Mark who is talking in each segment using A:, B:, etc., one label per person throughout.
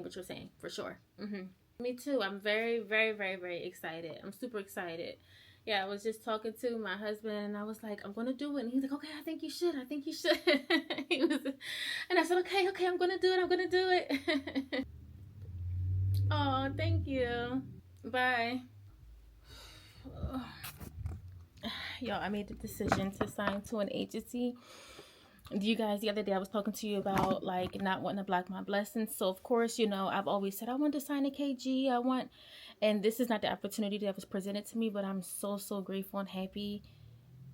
A: what you're saying, for sure. Me too. I'm very, very, very, very excited. I'm super excited. Yeah, I was just talking to my husband and I was like, I'm gonna do it. And he's like, okay, I think you should. I think you should. And I said, okay, I'm gonna do it. I'm gonna do it. Oh, thank you. Bye. Yo, I made the decision to sign to an agency. You guys, the other day I was talking to you about like not wanting to block my blessings. So of course, you know, I've always said I want to sign a KG. And this is not the opportunity that was presented to me, but I'm so grateful and happy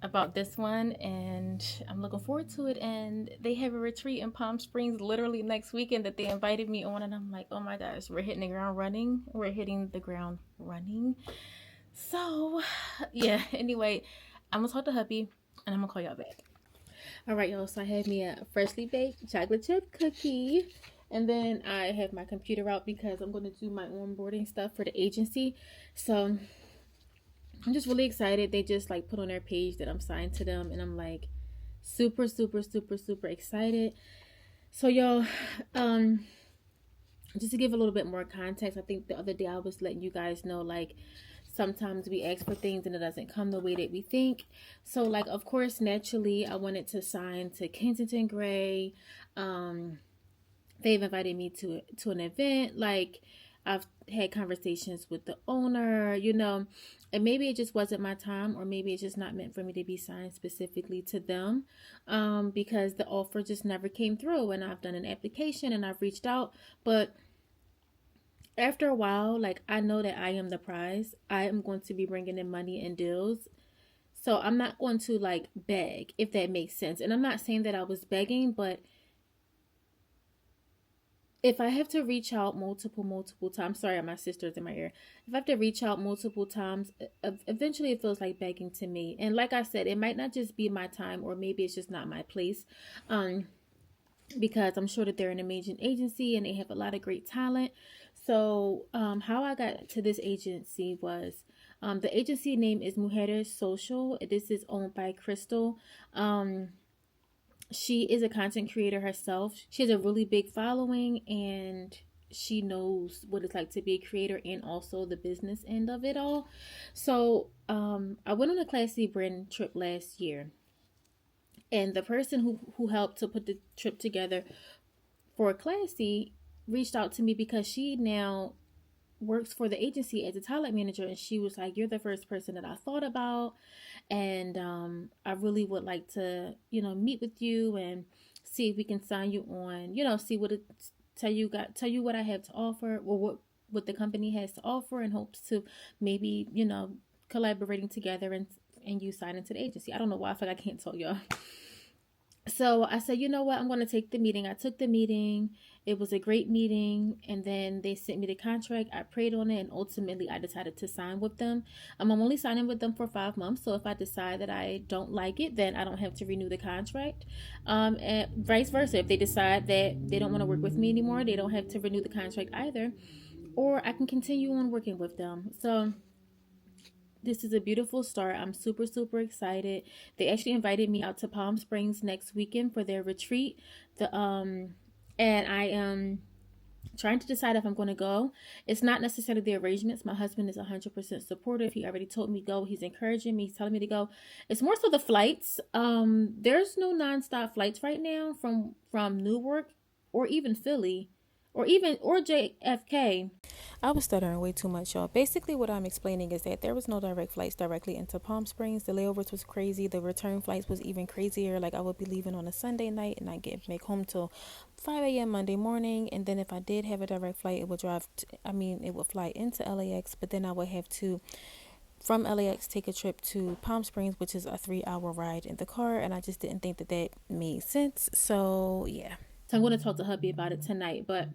A: about this one, and I'm looking forward to it. And they have a retreat in Palm Springs literally next weekend that they invited me on, and I'm like, oh my gosh, we're hitting the ground running. So yeah, anyway, I'm gonna talk to hubby and I'm gonna call y'all back. All right, y'all, so I have me a freshly baked chocolate chip cookie, and then I have my computer out because I'm going to do my onboarding stuff for the agency. So I'm just really excited. They just like put on their page that I'm signed to them, and I'm like super excited. So y'all, just to give a little bit more context, I think the other day I was letting you guys know, like, sometimes we ask for things and it doesn't come the way that we think. So like, of course, naturally I wanted to sign to Kensington Gray. They've invited me to an event. Like, I've had conversations with the owner, you know, and maybe it just wasn't my time, or maybe it's just not meant for me to be signed specifically to them, because the offer just never came through. And I've done an application and I've reached out, but after a while, like, I know that I am the prize. I am going to be bringing in money and deals. So I'm not going to like beg, if that makes sense. And I'm not saying that I was begging, but if I have to reach out multiple times, sorry, my sister's in my ear. If I have to reach out multiple times, eventually it feels like begging to me. And like I said, it might not just be my time, or maybe it's just not my place. Because I'm sure that they're an amazing agency and they have a lot of great talent. So how I got to this agency was, the agency name is Mujeres Social. This is owned by Crystal. She is a content creator herself. She has a really big following, and she knows what it's like to be a creator and also the business end of it all. So I went on a Classy brand trip last year, and the person who helped to put the trip together for Classy reached out to me because she now works for the agency as a talent manager, and she was like, you're the first person that I thought about, and I really would like to, you know, meet with you and see if we can sign you on, you know, see what it tell you what I have to offer, or what the company has to offer, and hopes to maybe, you know, collaborating together and you signing to the agency. I don't know why I feel like I can't tell y'all. So I said, you know what, I'm going to take the meeting. I took the meeting. It was a great meeting. And then they sent me the contract. I prayed on it. And ultimately, I decided to sign with them. I'm only signing with them for 5 months. So if I decide that I don't like it, then I don't have to renew the contract. And vice versa. If they decide that they don't want to work with me anymore, they don't have to renew the contract either. Or I can continue on working with them. So this is a beautiful start. I'm super excited. They actually invited me out to Palm Springs next weekend for their retreat. And I am trying to decide if I'm going to go. It's not necessarily the arrangements. My husband is 100% supportive. He already told me go. He's encouraging me. He's telling me to go. It's more so the flights. There's no nonstop flights right now from Newark or even Philly or JFK. I was stuttering way too much, y'all. Basically, what I'm explaining is that there was no direct flights directly into Palm Springs. The layovers was crazy. The return flights was even crazier. Like, I would be leaving on a Sunday night and I get back home till 5 a.m. Monday morning. And then if I did have a direct flight, it would it would fly into LAX, but then I would have to, from LAX, take a trip to Palm Springs, which is a 3-hour ride in the car. And I just didn't think that made sense. So, yeah. So I'm going to talk to hubby about it tonight, but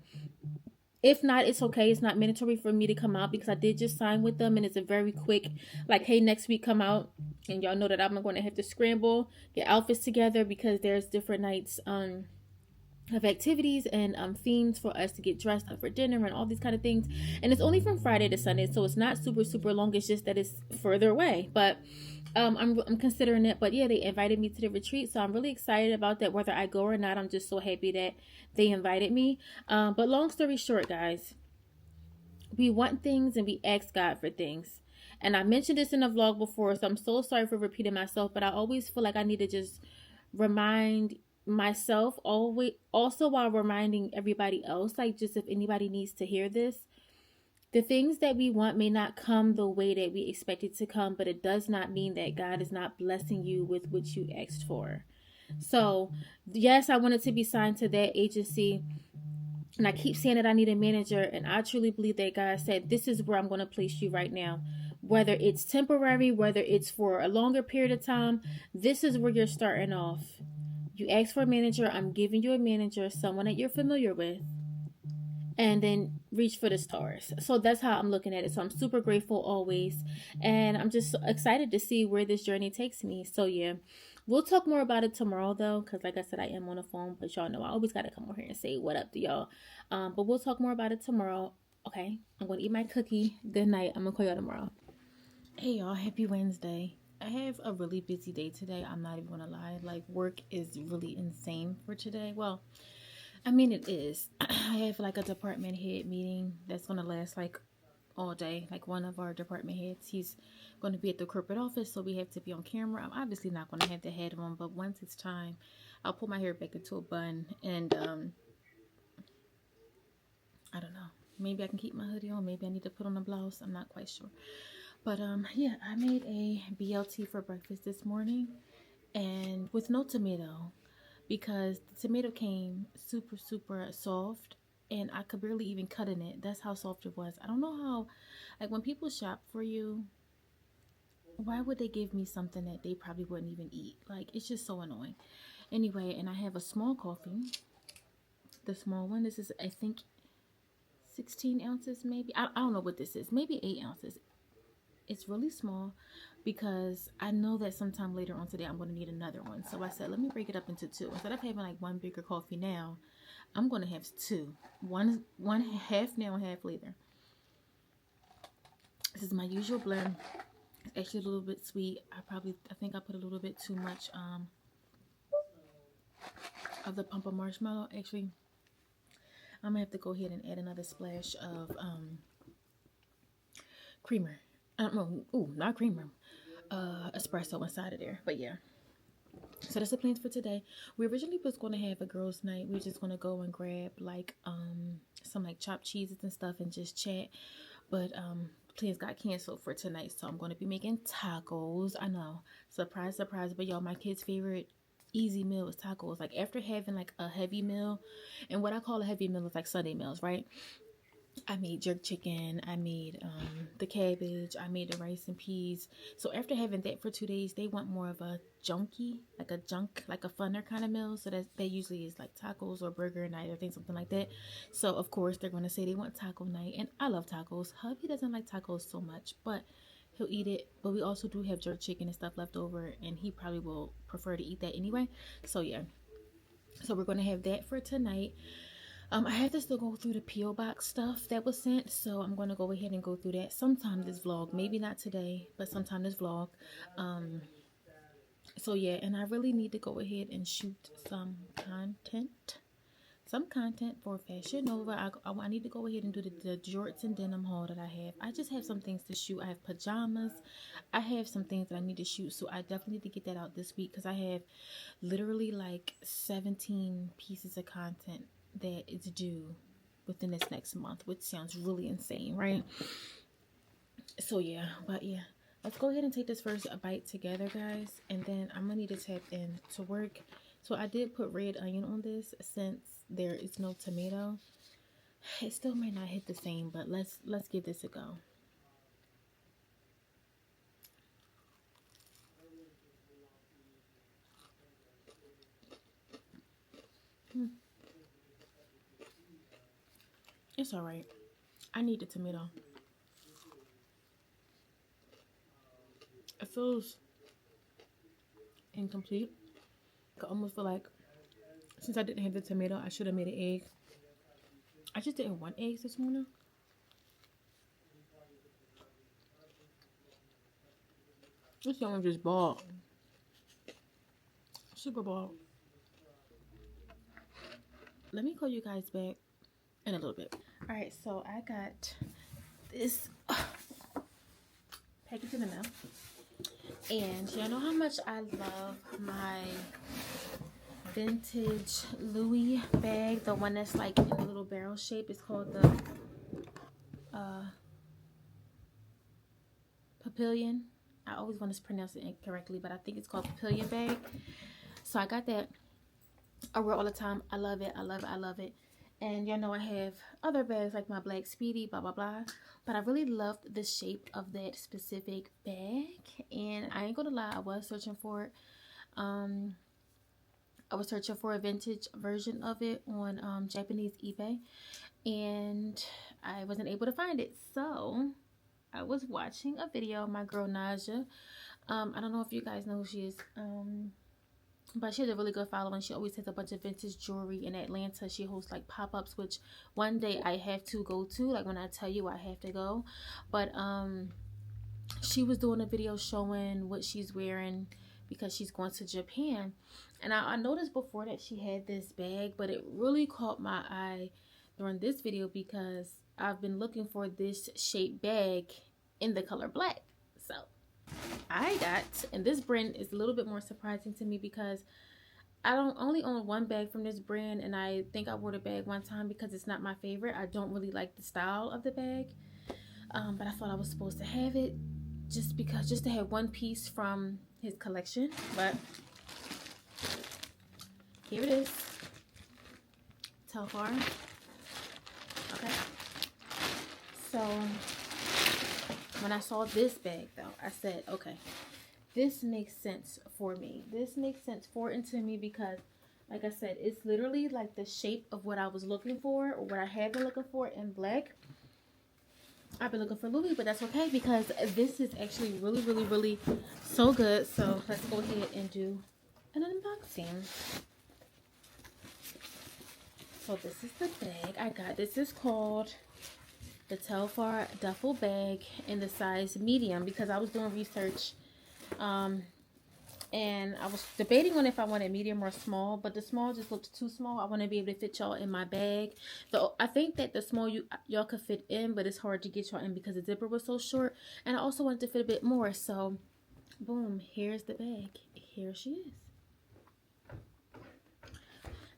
A: if not, it's okay. It's not mandatory for me to come out because I did just sign with them, and it's a very quick, like, hey, next week come out. And y'all know that I'm going to have to scramble, get outfits together because there's different nights of activities and themes for us to get dressed up for dinner and all these kind of things. And it's only from Friday to Sunday, so it's not super long. It's just that it's further away, but I'm considering it. But yeah, they invited me to the retreat, so I'm really excited about that. Whether I go or not, I'm just so happy that they invited me. But long story short, guys, we want things and we ask God for things. And I mentioned this in a vlog before, so I'm so sorry for repeating myself, but I always feel like I need to just remind myself always, also while reminding everybody else, like just if anybody needs to hear this, the things that we want may not come the way that we expect it to come, but it does not mean that God is not blessing you with what you asked for. So yes, I wanted to be signed to that agency, and I keep saying that I need a manager, and I truly believe that God said, this is where I'm going to place you right now. Whether it's temporary, whether it's for a longer period of time, this is where you're starting off. You ask for a manager, I'm giving you a manager, someone that you're familiar with, and then reach for the stars. So that's how I'm looking at it. So I'm super grateful always, and I'm just excited to see where this journey takes me. So yeah, we'll talk more about it tomorrow though, because like I said, I am on the phone, but y'all know I always got to come over here and say what up to y'all. But we'll talk more about it tomorrow. Okay, I'm going to eat my cookie. Good night. I'm going to call y'all tomorrow. Hey y'all, happy Wednesday. I have a really busy day today. I'm not even going to lie. Like, work is really insane for today. Well, I mean, it is. I have like a department head meeting that's going to last like all day. Like, one of our department heads, he's going to be at the corporate office, so we have to be on camera. I'm obviously not going to have the head on, but once it's time, I'll pull my hair back into a bun, and I don't know. Maybe I can keep my hoodie on. Maybe I need to put on a blouse. I'm not quite sure. But yeah, I made a BLT for breakfast this morning, and with no tomato, because the tomato came super soft, and I could barely even cut in it. That's how soft it was. I don't know how, like, when people shop for you, why would they give me something that they probably wouldn't even eat? Like, it's just so annoying. Anyway, and I have a small coffee, the small one. This is, I think, 16 ounces maybe. I don't know what this is. Maybe 8 ounces. It's really small because I know that sometime later on today I'm going to need another one. So I said, let me break it up into two. Instead of having like one bigger coffee now, I'm going to have two. One half now and half later. This is my usual blend. It's actually a little bit sweet. I think I put a little bit too much of the pump of marshmallow. Actually, I'm going to have to go ahead and add another splash of creamer. Not creamer. Espresso inside of there. But yeah. So that's the plans for today. We originally was going to have a girls' night. We were just going to go and grab like some like chopped cheeses and stuff and just chat. But plans got canceled for tonight, so I'm going to be making tacos. I know, surprise, but y'all, my kids' favorite easy meal is tacos. Like, after having like a heavy meal, and what I call a heavy meal is like Sunday meals, right? I made jerk chicken, I made the cabbage, I made the rice and peas. So after having that for 2 days, they want more of a like a funner kind of meal. So that usually is like tacos or burger night or things, something like that. So of course they're going to say they want taco night, and I love tacos. Hubby doesn't like tacos so much, but he'll eat it. But we also do have jerk chicken and stuff left over, and he probably will prefer to eat that anyway. So yeah, so we're going to have that for tonight. I have to still go through the P.O. box stuff that was sent, so I'm going to go ahead and go through that sometime this vlog. Maybe not today, but sometime this vlog. So yeah, and I really need to go ahead and shoot some content for Fashion Nova. I need to go ahead and do the jorts and denim haul that I have. I just have some things to shoot. I have pajamas. I have some things that I need to shoot, so I definitely need to get that out this week, because I have literally like 17 pieces of content that is due within this next month, which sounds really insane, right? So yeah, but yeah, let's go ahead and take this first bite together, guys, and then I'm gonna need to tap in to work. So I did put red onion on this since there is no tomato. It still may not hit the same, but let's give this a go. It's all right. I need the tomato. It feels incomplete. I almost feel like Since I didn't have the tomato, I should have made an egg. I just didn't want eggs this morning. This one just bald. Super bald. Let me call you guys back in a little bit. Alright, so I got this package in the mail. And y'all know how much I love my vintage Louis bag. The one that's like in a little barrel shape. It's called the Papillion. I always want to pronounce it incorrectly, but I think it's called Papillion bag. So I got that. I wear all the time. I love it. I love it. I love it. And y'all know I have other bags like my Black Speedy, blah, blah, blah. But I really loved the shape of that specific bag. And I ain't gonna lie, I was searching for it. I was searching for a vintage version of it on Japanese eBay. And I wasn't able to find it. So I was watching a video of my girl Naja. I don't know if you guys know who she is. But she has a really good following. She always has a bunch of vintage jewelry in Atlanta. She hosts like pop-ups, which one day I have to go to. Like when I tell you I have to go. But she was doing a video showing what she's wearing because she's going to Japan. And I noticed before that she had this bag, but it really caught my eye during this video because I've been looking for this shape bag in the color black. So I got, and this brand is a little bit more surprising to me because I don't only own one bag from this brand, and I think I wore the bag one time because it's not my favorite. I don't really like the style of the bag, but I thought I was supposed to have it just to have one piece from his collection. But here it is. Telfar. Okay. So when I saw this bag though, I said, okay, this makes sense for me. This makes sense for and to me because, like I said, it's literally like the shape of what I was looking for or what I have been looking for in black. I've been looking for Louis, but that's okay because this is actually really, really, really so good. So let's go ahead and do an unboxing. So this is the bag I got. This is called the Telfar duffel bag in the size medium because I was doing research and I was debating on if I wanted medium or small, but the small just looked too small. I want to be able to fit y'all in my bag. So I think that the small y'all could fit in, but it's hard to get y'all in because the zipper was so short, and I also wanted to fit a bit more. So boom, here's the bag. Here she is.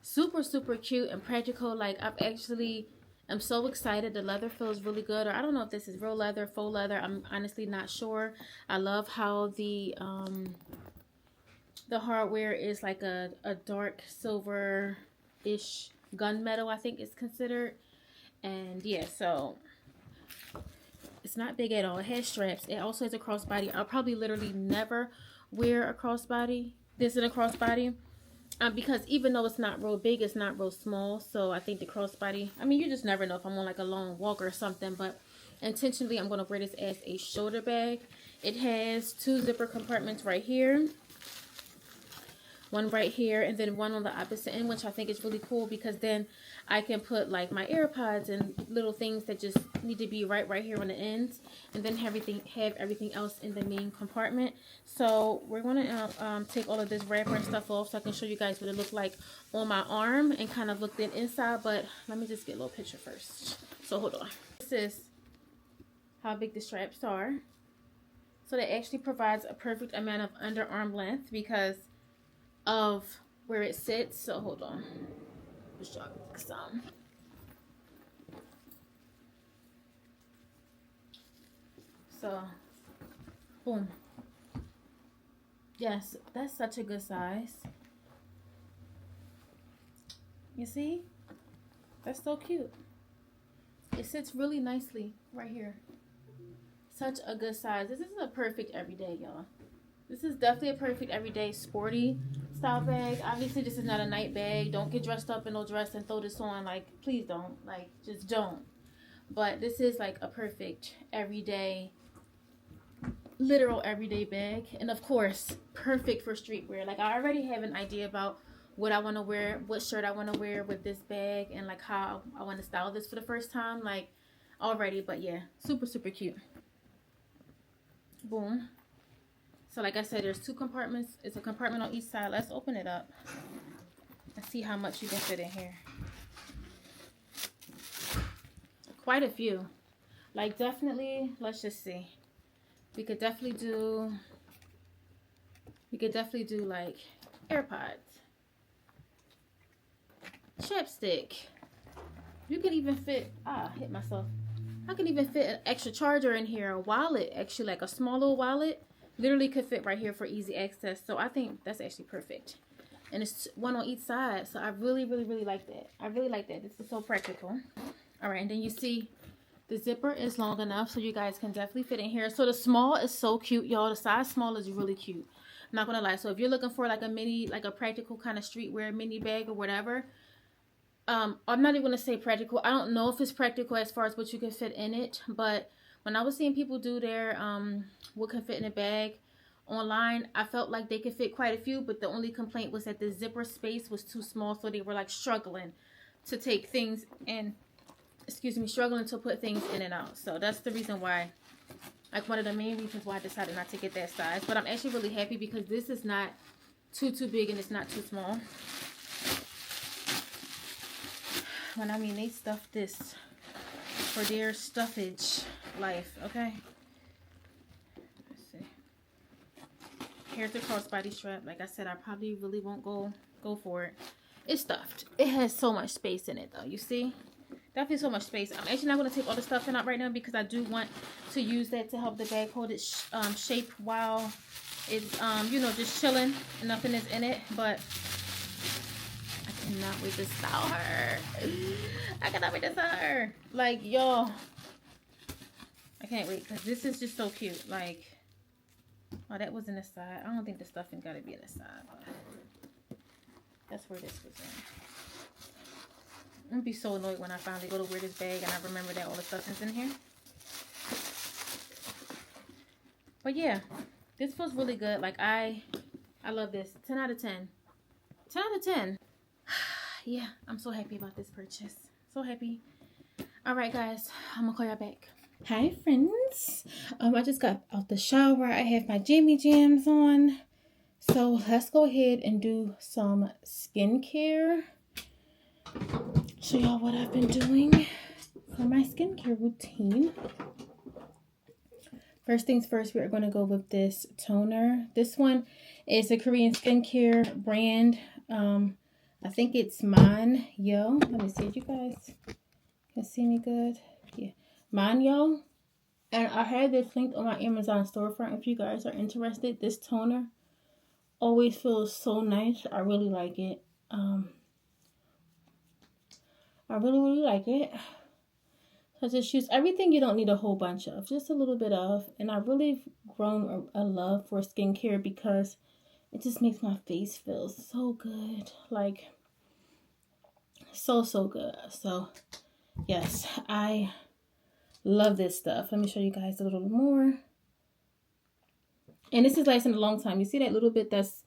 A: Super, super cute and practical. Like I'm so excited. The leather feels really good. Or I don't know if this is real leather, faux leather. I'm honestly not sure. I love how the hardware is like a dark silver-ish gunmetal, I think it's considered. And yeah, so it's not big at all. It has straps. It also has a crossbody. I'll probably literally never wear a crossbody. This in a crossbody. Because even though it's not real big, it's not real small. So I think the crossbody, I mean, you just never know if I'm on like a long walk or something. But intentionally, I'm going to wear this as a shoulder bag. It has 2 zipper compartments right here. One right here and then one on the opposite end, which I think is really cool because then I can put like my AirPods and little things that just need to be right here on the ends, and then have everything else in the main compartment. So we're gonna take all of this wrapper and stuff off so I can show you guys what it looked like on my arm and kind of look then inside. But let me just get a little picture first. So hold on. This is how big the straps are. So that actually provides a perfect amount of underarm length because of where it sits. So hold on, just jog some. So boom, yes, that's such a good size. You see, that's so cute. It sits really nicely right here. Such a good size. This is a perfect everyday, y'all. This is definitely a perfect everyday sporty style bag. Obviously, this is not a night bag. Don't get dressed up in no dress and throw this on. Like, please don't. Like, just don't. But this is like a perfect everyday, literal everyday bag. And of course, perfect for streetwear. Like, I already have an idea about what I want to wear, what shirt I want to wear with this bag, and like how I want to style this for the first time, like already. But yeah, super, super cute. Boom. So like I said, there's 2 compartments. It's a compartment on each side. Let's open it up and see how much you can fit in here. Quite a few. Like definitely, let's just see. We could definitely do like AirPods, chapstick. You can even fit, hit myself. I can even fit an extra charger in here, a wallet, actually like a small little wallet. Literally could fit right here for easy access. So I think that's actually perfect. And it's 1 on each side. So I really, really, really like that. I really like that. This is so practical. All right, and then you see the zipper is long enough so you guys can definitely fit in here. So the small is so cute, y'all. The size small is really cute. I'm not gonna lie. So if you're looking for like a mini, like a practical kind of streetwear mini bag or whatever, I'm not even gonna say practical. I don't know if it's practical as far as what you can fit in it, but when I was seeing people do their what can fit in a bag online, I felt like they could fit quite a few, but the only complaint was that the zipper space was too small, so they were like struggling to take things and, excuse me, struggling to put things in and out. So that's the reason why, like one of the main reasons why I decided not to get that size. But I'm actually really happy because this is not too big and it's not too small. When I mean they stuffed this for their stuffage life, okay? Let's see. Here's the crossbody strap. Like I said, I probably really won't go for it. It's stuffed. It has so much space in it though, you see? Definitely so much space. I'm actually not going to take all the stuffing out right now because I do want to use that to help the bag hold its shape while it's, you know, just chilling and nothing is in it. But I cannot wait to style her. I cannot wait to style her. Like, y'all, I can't wait because this is just so cute. Like, oh, that was in the side. I don't think the stuffing got to be in the side. But that's where this was in. I'm gonna be so annoyed when I finally go to wear this bag and I remember that all the stuff is in here. But yeah, this feels really good. Like I love this. 10 out of 10. 10 out of 10. Yeah, I'm so happy about this purchase. So happy. All right, guys, I'm gonna call y'all back. Hi, friends. I just got out the shower. I have my jammy jams on. So let's go ahead and do some skincare. Show y'all what I've been doing for my skincare routine. First things first, we are going to go with this toner. This one is a Korean skincare brand. I think it's Yo. Let me see if you guys can see me good. Yeah, Yo. And I had this linked on my Amazon storefront if you guys are interested. This toner always feels so nice. I really like it. I really, really like it. So just use everything you don't need a whole bunch of. Just a little bit of. And I've really grown a love for skincare because it just makes my face feel so good. Like, so good. So, yes, I love this stuff. Let me show you guys a little more. And this is lasting a long time. You see that little bit that's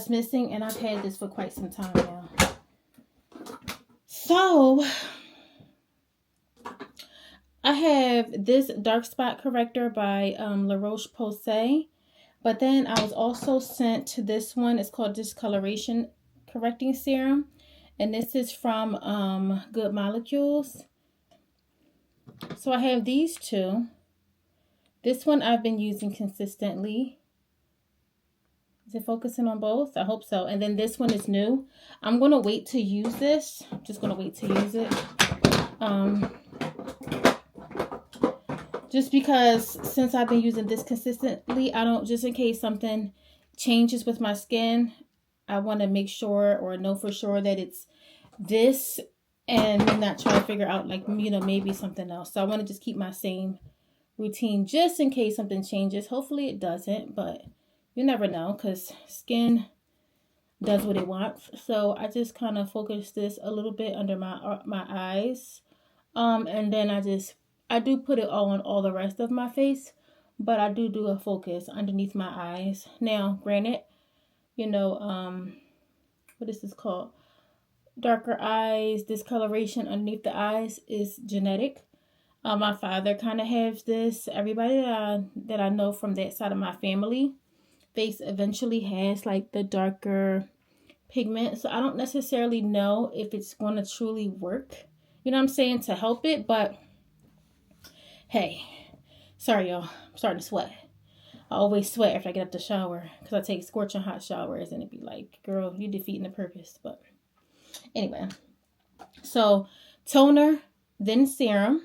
A: missing? And I've had this for quite some time now. So, I have this dark spot corrector by La Roche-Posay. But then I was also sent this one. It's called Discoloration Correcting Serum. And this is from Good Molecules. So I have these two. This one I've been using consistently. Is it focusing on both? I hope so. And then this one is new. I'm going to wait to use this. I'm just going to wait to use it. Just because since I've been using this consistently, just in case something changes with my skin, I want to make sure or know for sure that it's this and not try to figure out like, you know, maybe something else. So I want to just keep my same routine just in case something changes. Hopefully it doesn't, but you never know because skin does what it wants. So I just kind of focus this a little bit under my eyes. And then I do put it all on all the rest of my face, but I do a focus underneath my eyes. Now, granted, you know, what is this called? Darker eyes, discoloration underneath the eyes is genetic. My father kind of has this. Everybody that I know from that side of my family, face eventually has like the darker pigment. So I don't necessarily know if it's going to truly work, you know what I'm saying, to help it. But hey, sorry y'all, I'm starting to sweat. I always sweat after I get up the shower because I take scorching hot showers and it'd be like, girl, you're defeating the purpose. But anyway, so toner, then serum.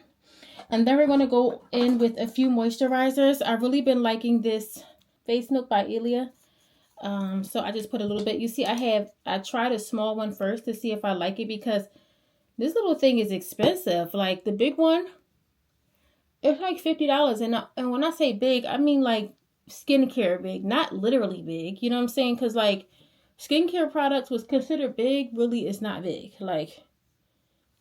A: And then we're going to go in with a few moisturizers. I've really been liking this Face Milk by Ilia. So I just put a little bit. You see, I tried a small one first to see if I like it because this little thing is expensive. Like the big one, it's like $50. And when I say big, I mean like skincare big, not literally big. You know what I'm saying? Because like skincare products was considered big, really is not big. Like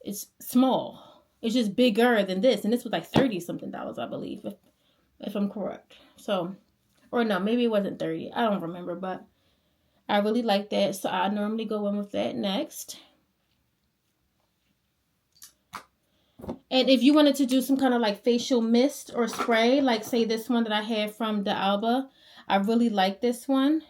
A: it's small. It's just bigger than this. And this was like $30-something, I believe, if I'm correct. So, or no, maybe it wasn't 30. I don't remember, but I really like that. So I normally go in with that next. And if you wanted to do some kind of like facial mist or spray, like say this one that I have from the Alba, I really like this one.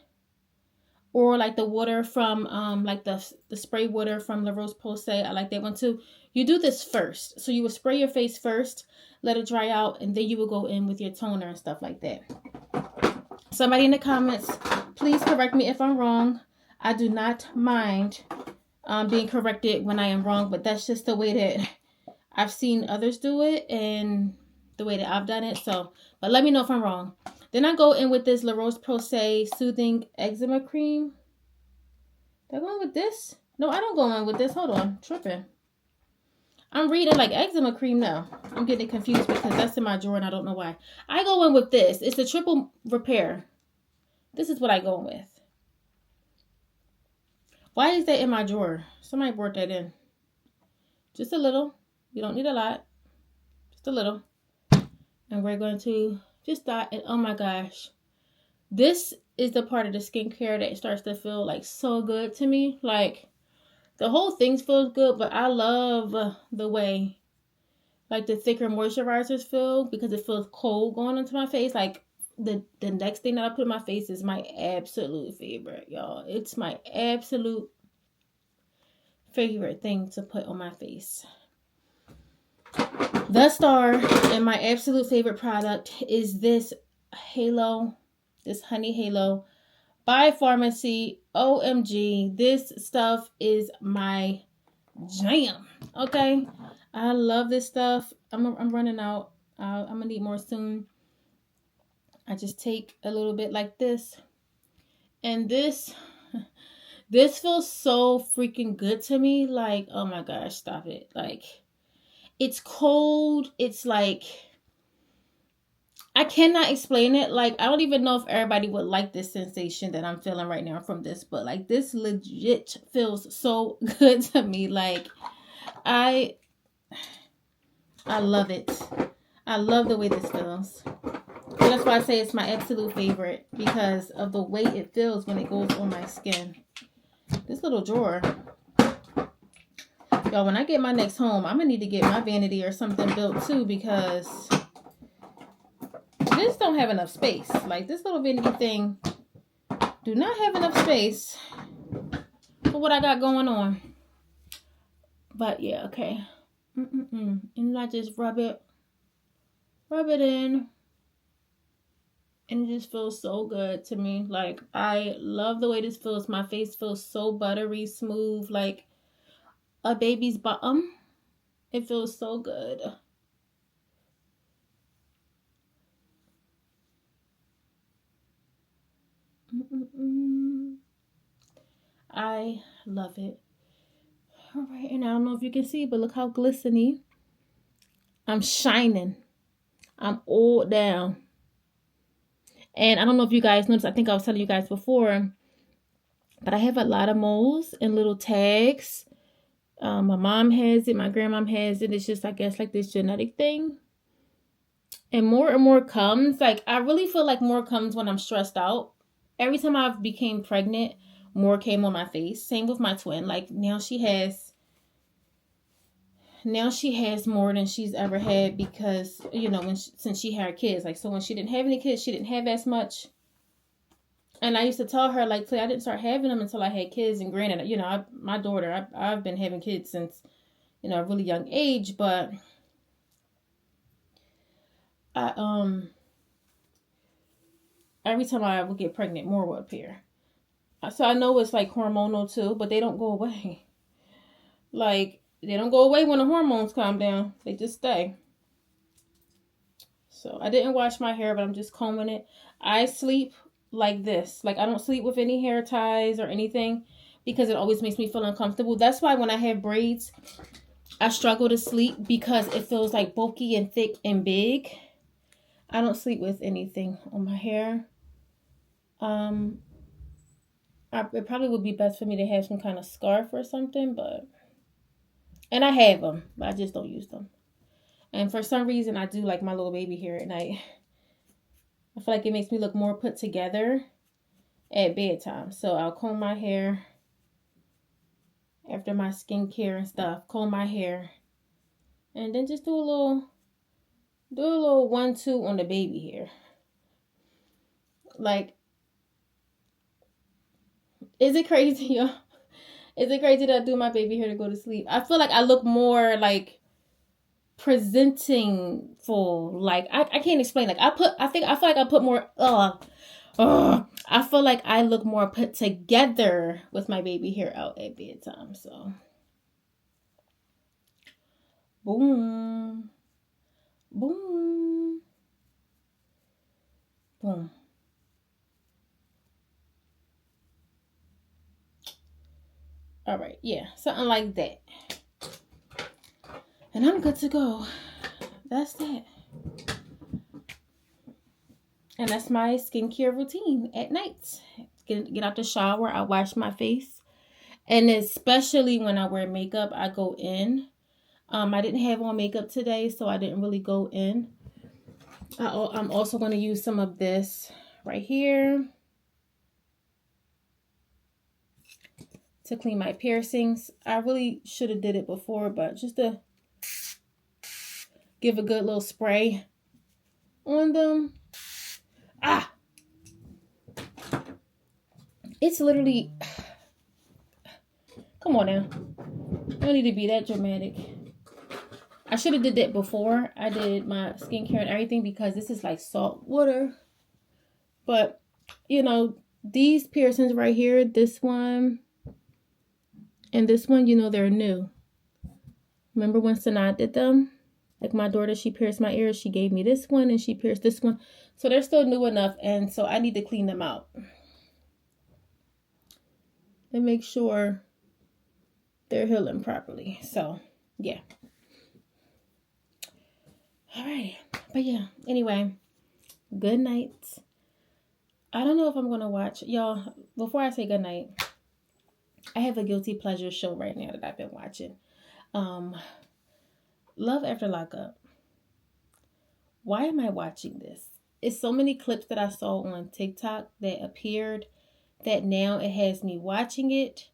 A: Or like the water from, like the spray water from La Roche-Posay. I like that one too. You do this first. So you would spray your face first, let it dry out, and then you will go in with your toner and stuff like that. Somebody in the comments, please correct me if I'm wrong. I do not mind being corrected when I am wrong, but that's just the way that I've seen others do it and the way that I've done it. So, but let me know if I'm wrong. Then I go in with this La Roche-Posay Soothing Eczema Cream. Do I go in with this? No, I don't go in with this. Hold on. Tripping. I'm reading like eczema cream now. I'm getting confused because that's in my drawer and I don't know why. I go in with this. It's the Triple Repair. This is what I go in with. Why is that in my drawer? Somebody brought that in. Just a little. You don't need a lot. Just a little. And we're going to just dot it. Oh my gosh. This is the part of the skincare that starts to feel like so good to me. Like the whole thing feels good, but I love the way like the thicker moisturizers feel because it feels cold going into my face. Like the next thing that I put in my face is my absolute favorite, y'all. It's my absolute favorite thing to put on my face. The star and my absolute favorite product is this halo, this honey halo by Pharmacy. OMG, this stuff is my jam. Okay, I love this stuff. I'm running out. I'm gonna need more soon. I just take a little bit like this, and this feels so freaking good to me. Like, oh my gosh, stop it. Like, it's cold. It's like, I cannot explain it. Like, I don't even know if everybody would like this sensation that I'm feeling right now from this, but like this legit feels so good to me. Like, I love it. I love the way this feels. So that's why I say it's my absolute favorite, because of the way it feels when it goes on my skin. This little drawer. Y'all, when I get my next home, I'm going to need to get my vanity or something built too, because this don't have enough space. Like, this little vanity thing do not have enough space for what I got going on. But yeah, okay. And I just rub it in. And it just feels so good to me. Like, I love the way this feels. My face feels so buttery, smooth, like a baby's bottom. It feels so good. I love it. All right, and I don't know if you can see, but look how glistening. I'm shining. I'm all down. And I don't know if you guys noticed, I think I was telling you guys before, but I have a lot of moles and little tags. My mom has it. My grandmom has it. It's just, I guess, like this genetic thing. And more comes. Like, I really feel like more comes when I'm stressed out. Every time I became pregnant, more came on my face. Same with my twin. Like now she has more than she's ever had because, you know, since she had kids. Like, so when she didn't have any kids, she didn't have as much. And I used to tell her, like, I didn't start having them until I had kids. And granted, you know, my daughter, I've been having kids since, you know, a really young age. But every time I would get pregnant, more would appear. So I know it's like hormonal too, but they don't go away. Like, they don't go away when the hormones calm down. They just stay. So I didn't wash my hair, but I'm just combing it. I sleep like this. Like, I don't sleep with any hair ties or anything because it always makes me feel uncomfortable. That's why when I have braids, I struggle to sleep because it feels like bulky and thick and big. I don't sleep with anything on my hair. It probably would be best for me to have some kind of scarf or something, and I have them, but I just don't use them. And for some reason, I do like my little baby hair at night. I feel like it makes me look more put together at bedtime. So I'll comb my hair after my skincare and stuff. Comb my hair, and then just do a little 1-2 on the baby hair. Like, is it crazy, y'all? Is it crazy that I do my baby hair to go to sleep? I feel like I look more like presenting full. Like, I can't explain. Like, I feel like I put more I feel like I look more put together with my baby hair out at bedtime. So boom, boom, boom. All right, yeah, something like that. And I'm good to go. That's that. And that's my skincare routine at night. Get out the shower, I wash my face. And especially when I wear makeup, I go in. I didn't have on makeup today, so I didn't really go in. I'm also going to use some of this right here to clean my piercings. I really should have did it before, but just to give a good little spray on them. It's literally, come on now. I don't need to be that dramatic. I should have did that before I did my skincare and everything because this is like salt water. But, you know, these piercings right here, this one and this one, you know, they're new. Remember when Sanaa did them? Like my daughter, she pierced my ears. She gave me this one and she pierced this one. So they're still new enough. And so I need to clean them out. And make sure they're healing properly. So, yeah. All right. But yeah, anyway, good night. I don't know if I'm going to watch. Y'all, before I say good night, I have a guilty pleasure show right now that I've been watching. Love After Lockup. Why am I watching this? It's so many clips that I saw on TikTok that appeared that now it has me watching it.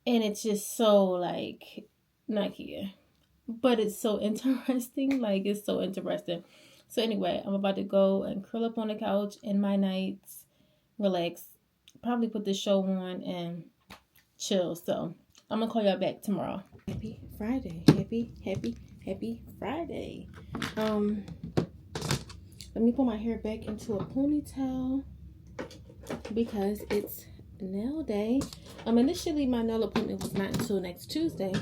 A: And it's just so like Nakiah. But it's so interesting. Like, it's so interesting. So anyway, I'm about to go and curl up on the couch in my nights, relax, probably put the show on and chill. So I'm gonna call y'all back tomorrow. Happy Friday. Happy Friday. Let me put my hair back into a ponytail because it's nail day. Initially my nail appointment was not until next Tuesday.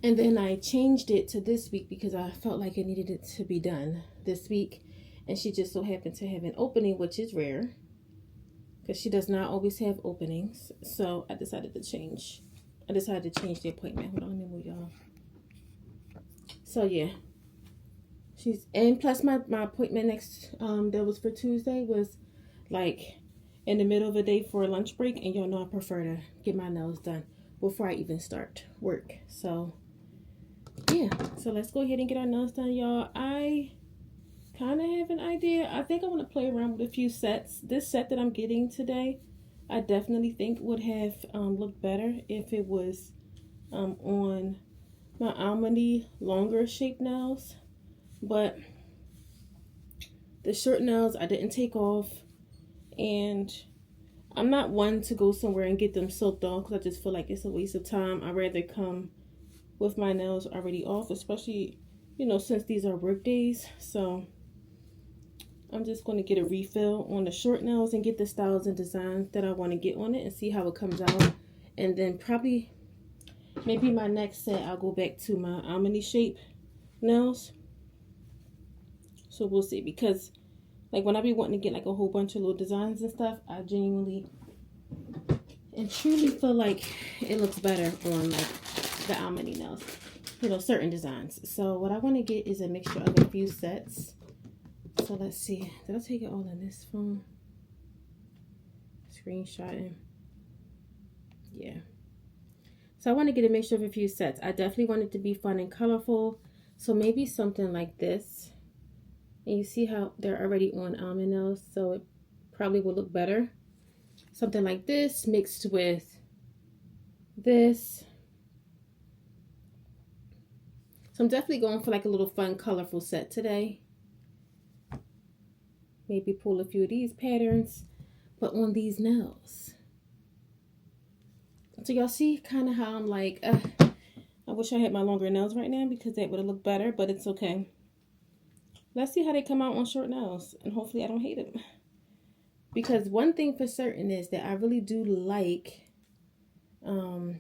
A: And then I changed it to this week because I felt like it needed it to be done this week. And she just so happened to have an opening, which is rare. Because she does not always have openings. So I decided to change. the appointment. Hold on, let me move y'all. So yeah. And plus my appointment next, that was for Tuesday, was like in the middle of the day for a lunch break. And y'all know I prefer to get my nails done before I even start work. So yeah, so let's go ahead and get our nails done, y'all. I kind of have an idea. I think I want to play around with a few sets. This set that I'm getting today,
B: I definitely think would have looked better if it was on my almondy longer shape nails. But the short nails I didn't take off, and I'm not one to go somewhere and get them soaked off because I just feel like it's a waste of time. I'd rather come with my nails already off, especially, you know, since these are work days. So I'm just going to get a refill on the short nails and get the styles and designs that I want to get on it and see how it comes out. And then probably maybe my next set I'll go back to my almondy shape nails. So we'll see, because like when I be wanting to get like a whole bunch of little designs and stuff, I genuinely and truly feel like it looks better on like the almondy nails, you know, certain designs. So what I want to get is a mixture of a few sets. So let's see, did I take it all in this phone? Screenshotting. Yeah. So I want to get a mixture of a few sets. I definitely want it to be fun and colorful. So maybe something like this. And you see how they're already on almond nails, so it probably will look better. Something like this mixed with this. So I'm definitely going for like a little fun, colorful set today. Maybe pull a few of these patterns, but on these nails. So y'all see kind of how I'm like, I wish I had my longer nails right now because that would have looked better, but it's okay. Let's see how they come out on short nails, and hopefully I don't hate them. Because one thing for certain is that I really do like, I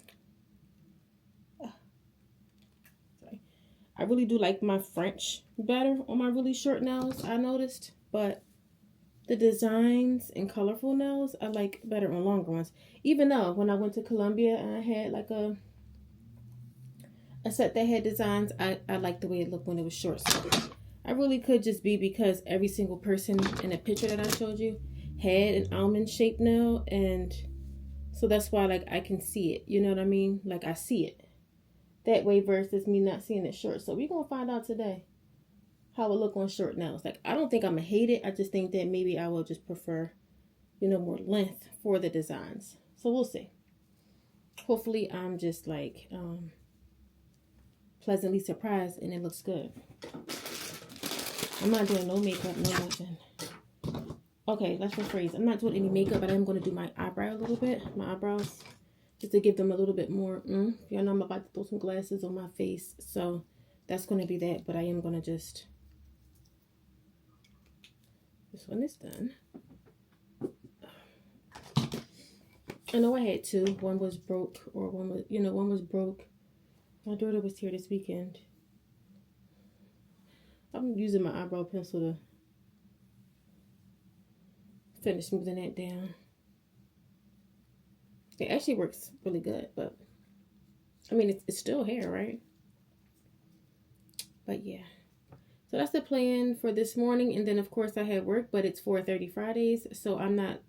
B: really do like my French better on my really short nails, I noticed. But the designs and colorful nails I like better on longer ones. Even though when I went to Colombia and I had like a set that had designs, I liked the way it looked when it was short. So I really could just be because every single person in the picture that I showed you had an almond shaped nail, and so that's why like I can see it, you know what I mean? Like I see it that way versus me not seeing it short. So we're gonna find out today how it look on short nails. Like I don't think I'm gonna hate it. I just think that maybe I will just prefer, you know, more length for the designs. So we'll see. Hopefully I'm just like pleasantly surprised and it looks good. I'm not doing no makeup, no nothing. Okay, let's rephrase. I'm not doing any makeup, but I'm going to do my eyebrow a little bit. My eyebrows. Just to give them a little bit more. Y'all know I'm about to throw some glasses on my face. So that's going to be that. But I am going to just... This one is done. I know I had two. One was broke, or one was, you know, one was broke. My daughter was here this weekend. I'm using my eyebrow pencil to finish smoothing that down. It actually works really good, but I mean, it's still hair, right? But yeah. So that's the plan for this morning. And then, of course, I have work, but it's 4:30 Fridays. So I'm not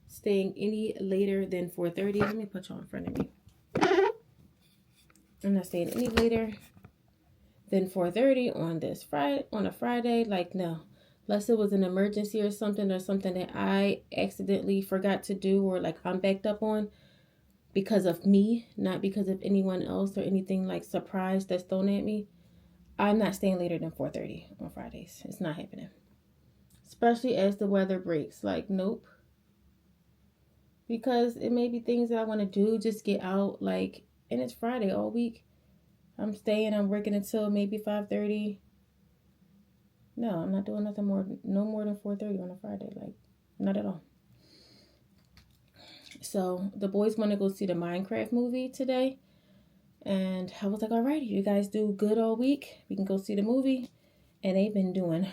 B: staying any later than 4:30. Let me put y'all in front of me. I'm not staying any later than 4:30 on this Friday, on a Friday. Like, no. Unless it was an emergency or something that I accidentally forgot to do, or like I'm backed up on because of me, not because of anyone else or anything like surprise that's thrown at me. I'm not staying later than 4:30 on Fridays. It's not happening. Especially as the weather breaks. Like, nope. Because it may be things that I want to do, just get out, like, and it's Friday all week. I'm working until maybe 5:30. No, I'm not doing nothing more, no more than 4:30 on a Friday. Like, not at all. So the boys want to go see the Minecraft movie today. And I was like, all right, you guys do good all week. We can go see the movie. And they've been doing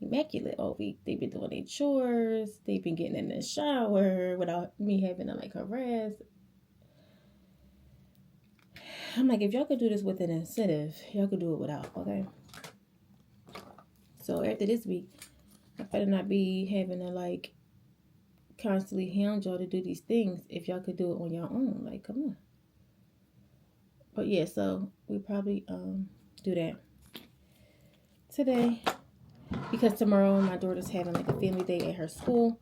B: immaculate all week. They've been doing their chores. They've been getting in the shower without me having to like harass. I'm like, if y'all could do this with an incentive, y'all could do it without, okay? So after this week, I better not be having to like constantly hound y'all to do these things if y'all could do it on your own. Like, come on. But yeah, so we probably do that today, because tomorrow my daughter's having like a family day at her school.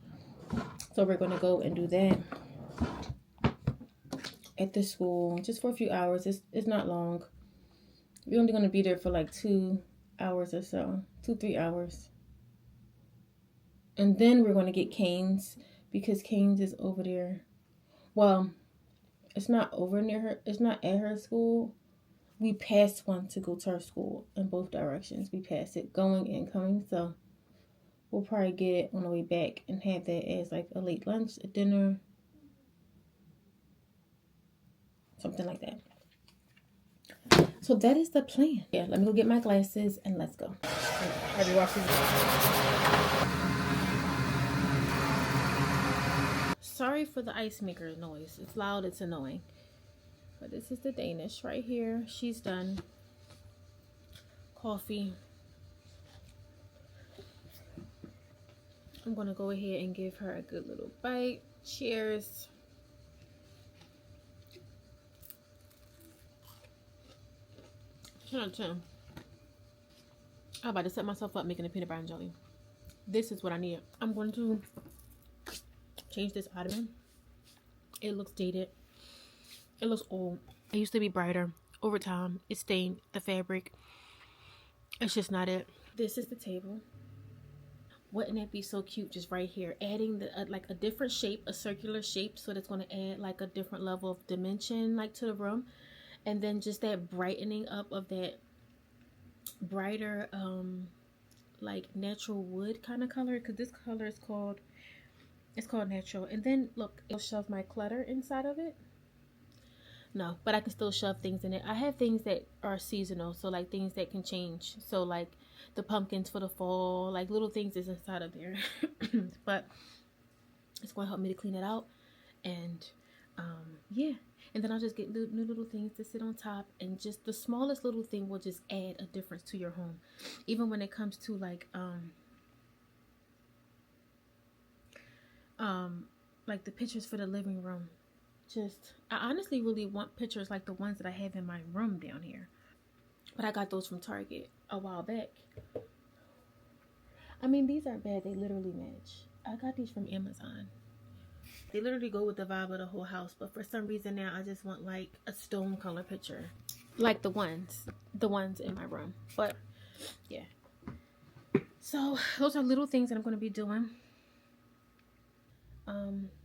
B: So we're going to go and do that at the school just for a few hours. It's not long. We're only going to be there for like 2 hours or so, 2-3 hours. And then we're going to get Canes because Canes is over there. Well, it's not over near her. It's not at her school. We passed one to go to our school in both directions. We passed it going and coming. So we'll probably get it on the way back and have that as like a late lunch, a dinner, something like that. So that is the plan. Yeah, let me go get my glasses and let's go. Have you watched this? Sorry for the ice maker noise. It's loud, it's annoying. But this is the Danish right here. She's done. Coffee. I'm gonna go ahead and give her a good little bite. Cheers. I'm about to set myself up making a peanut butter and jelly. This is what I need. I'm going to change this ottoman. It looks dated. It looks old. It used to be brighter. Over time, it stained the fabric. It's just not it. This is the table. Wouldn't that be so cute just right here? Adding the like a different shape, a circular shape, so that's going to add like a different level of dimension like to the room. And then just that brightening up of that brighter like natural wood kind of color, because this color is called natural. And then look, I'll shove my clutter inside of it. No, but I can still shove things in it. I have things that are seasonal, so like things that can change. So like the pumpkins for the fall, like little things is inside of there. But it's going to help me to clean it out. And yeah, and then I'll just get new little things to sit on top, and just the smallest little thing will just add a difference to your home. Even when it comes to like the pictures for the living room. Just, I honestly really want pictures like the ones that I have in my room down here. But I got those from Target a while back. I mean, these aren't bad. They literally match. I got these from Amazon. They literally go with the vibe of the whole house. But for some reason now, I just want like a stone color picture. Like the ones in my room. But yeah. So those are little things that I'm going to be doing.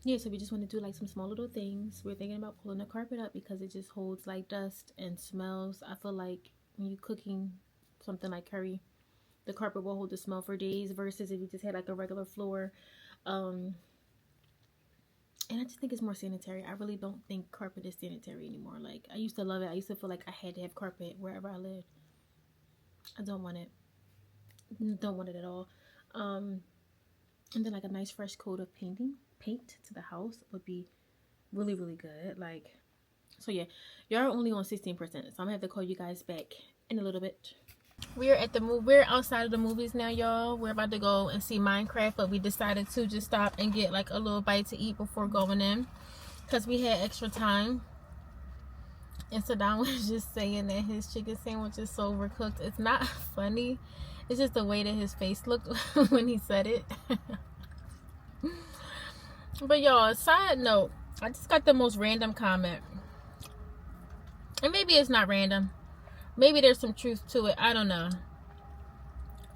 B: Yeah, so we just want to do like some small little things. We're thinking about pulling the carpet up because it just holds like dust and smells. I feel like when you're cooking something like curry, the carpet will hold the smell for days versus if you just had like a regular floor. And I just think it's more sanitary. I really don't think carpet is sanitary anymore. Like, I used to love it. I used to feel like I had to have carpet wherever I lived. I don't want it. Don't want it at all. And then like a nice fresh coat of paint to the house would be really, really good. Like, so yeah, y'all are only on 16%. So I'm gonna have to call you guys back in a little bit. We're outside of the movies now, y'all. We're about to go and see Minecraft, but we decided to just stop and get like a little bite to eat before going in because we had extra time. And Saddam was just saying that his chicken sandwich is so overcooked. It's not funny. It's just the way that his face looked when he said it. But y'all, side note, I just got the most random comment. And maybe it's not random. Maybe there's some truth to it. I don't know.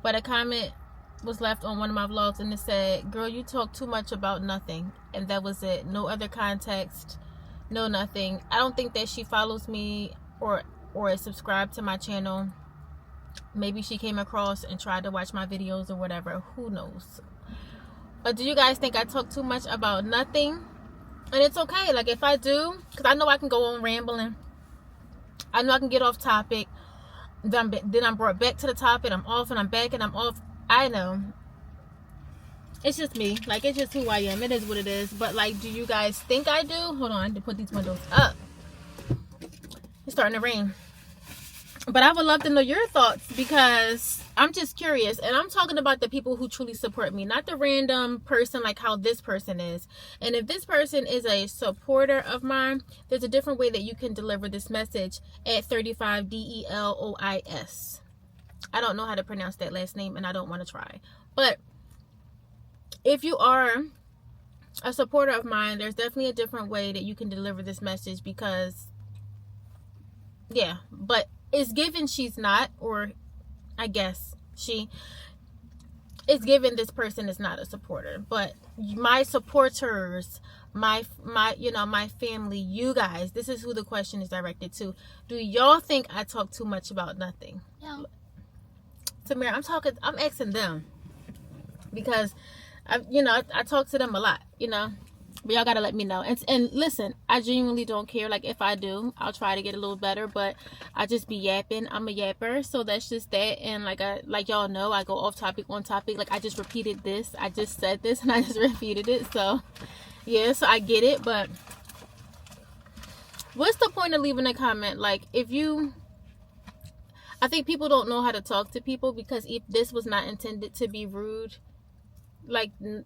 B: But a comment was left on one of my vlogs and it said, "Girl, you talk too much about nothing." And that was it. No other context. No nothing. I don't think that she follows me or is subscribed to my channel. Maybe she came across and tried to watch my videos or whatever. Who knows? But do you guys think I talk too much about nothing? And it's okay. Like, if I do, because I know I can go on rambling. I know I can get off topic. Then I'm brought back to the topic. I'm off and I'm back and I'm off. I know. It's just me. Like, it's just who I am. It is what it is. But, like, do you guys think I do? Hold on. I need to put these windows up. It's starting to rain. But I would love to know your thoughts because I'm just curious. And I'm talking about the people who truly support me, not the random person like how this person is. And if this person is a supporter of mine, there's a different way that you can deliver this message at 35 DELOIS. I don't know how to pronounce that last name and I don't want to try. But if you are
A: a supporter of mine, there's definitely a different way that you can deliver this message, because yeah, but it's given she's not, or I guess she is given this person is not a supporter. But my supporters, my my family, you guys, this is who the question is directed to. Do y'all think I talk too much about nothing? No. Tamir, I'm asking them, because I talk to them a lot, but y'all gotta let me know. And listen, I genuinely don't care. Like, if I do, I'll try to get a little better, but I just be yapping. I'm a yapper, so that's just that. And like y'all know, I go off topic, on topic. Like, I just repeated this, I just said this, and I just repeated it. So yeah, so I get it. But what's the point of leaving a comment? Like, I think people don't know how to talk to people, because if this was not intended to be rude, like the